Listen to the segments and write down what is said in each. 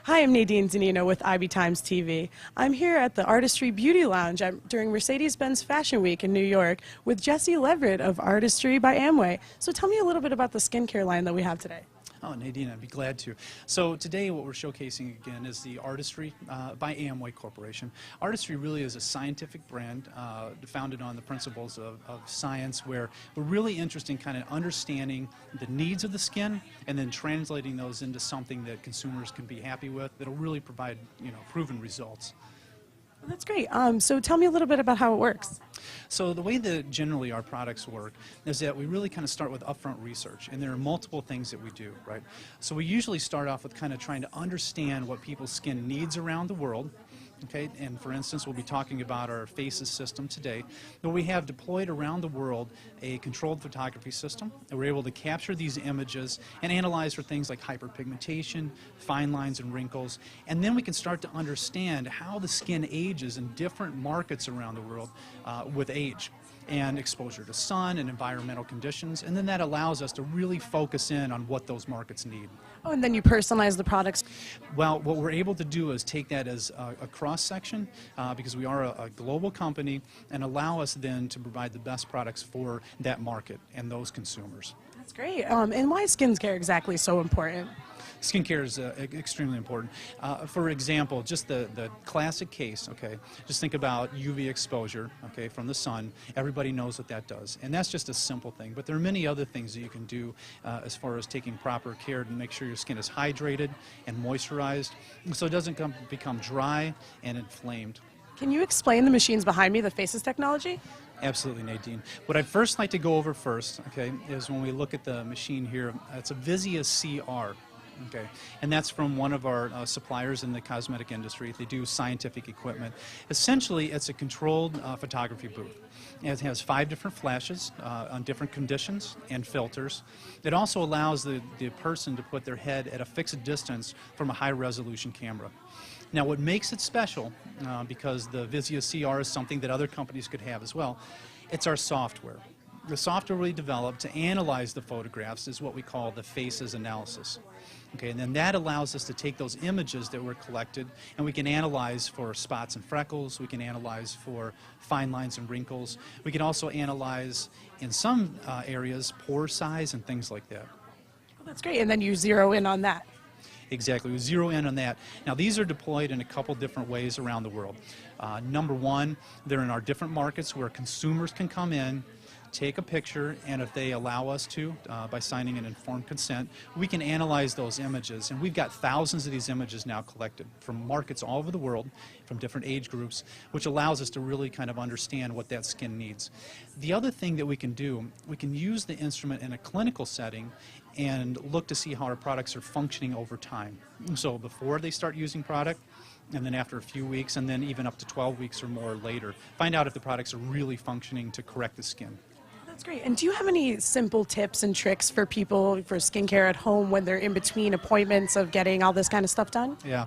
Hi, I'm Nadine Zanino with IB Times TV. I'm here at the Artistry Beauty Lounge during Mercedes-Benz Fashion Week in New York with Jesse Leverett of Artistry by Amway. So tell me a little bit about the skincare line that we have today. Oh, Nadine, I'd be glad to. So today what we're showcasing again is the Artistry by Amway Corporation. Artistry really is a scientific brand founded on the principles of science, where we're really interested in kind of understanding the needs of the skin and then translating those into something that consumers can be happy with that'll really provide, proven results. Well, that's great. So tell me a little bit about how it works. So the way that generally our products work is that we really kind of start with upfront research, and there are multiple things that we do, right? So we usually start off with kind of trying to understand what people's skin needs around the world. Okay, and for instance, we'll be talking about our F.A.C.E.S system today, but we have deployed around the world a controlled photography system, and we're able to capture these images and analyze for things like hyperpigmentation, fine lines and wrinkles, and then we can start to understand how the skin ages in different markets around the world with age and exposure to sun and environmental conditions, and then that allows us to really focus in on what those markets need. Oh, and then you personalize the products? Well, what we're able to do is take that as a cross-section because we are a global company, and allow us then to provide the best products for that market and those consumers. That's great. And why is skincare exactly so important? Skincare is extremely important. For example, just the classic case, okay, just think about UV exposure, okay, from the sun. Everybody knows what that does, and that's just a simple thing. But there are many other things that you can do as far as taking proper care to make sure your skin is hydrated and moisturized so it doesn't become dry and inflamed. Can you explain the machines behind me, the F.A.C.E.S technology? Absolutely, Nadine. What I'd first like to go over first, okay, is when we look at the machine here, it's a F.A.C.E.S. Okay, and that's from one of our suppliers in the cosmetic industry. They do scientific equipment. Essentially, it's a controlled photography booth. It has 5 different flashes on different conditions and filters. It also allows the person to put their head at a fixed distance from a high-resolution camera. Now, what makes it special, because the F.A.C.E.S is something that other companies could have as well, it's our software. The software we developed to analyze the photographs is what we call the F.A.C.E.S analysis. Okay, and then that allows us to take those images that were collected, and we can analyze for spots and freckles, we can analyze for fine lines and wrinkles, we can also analyze in some areas pore size and things like that. Well, that's great, and then you zero in on that. Exactly, we zero in on that. Now, these are deployed in a couple different ways around the world. Number one, they're in our different markets where consumers can come in, take a picture, and if they allow us to, by signing an informed consent, we can analyze those images. And we've got thousands of these images now collected from markets all over the world, from different age groups, which allows us to really kind of understand what that skin needs. The other thing that we can do, we can use the instrument in a clinical setting and look to see how our products are functioning over time. So before they start using product, and then after a few weeks, and then even up to 12 weeks or more later, find out if the products are really functioning to correct the skin. That's great. And do you have any simple tips and tricks for people for skincare at home when they're in between appointments of getting all this kind of stuff done? Yeah,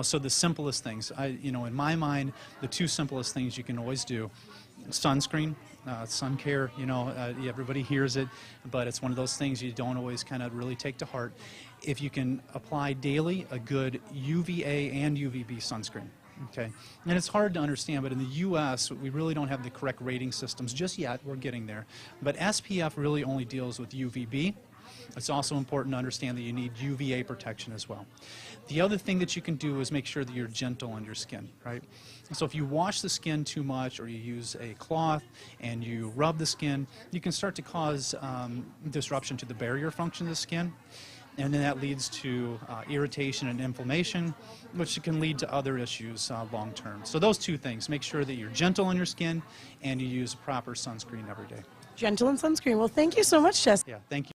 so the simplest things, in my mind, the 2 simplest things you can always do: sunscreen, sun care, everybody hears it, but it's one of those things you don't always kind of really take to heart. If you can apply daily a good UVA and UVB sunscreen. Okay, and it's hard to understand, but in the U.S. we really don't have the correct rating systems just yet. We're getting there. But SPF really only deals with UVB. It's also important to understand that you need UVA protection as well. The other thing that you can do is make sure that you're gentle on your skin, right? So if you wash the skin too much, or you use a cloth and you rub the skin, you can start to cause disruption to the barrier function of the skin. And then that leads to irritation and inflammation, which can lead to other issues long term. So those 2 things: make sure that you're gentle on your skin and you use proper sunscreen every day. Gentle and sunscreen. Well, thank you so much, Jess. Yeah, thank you.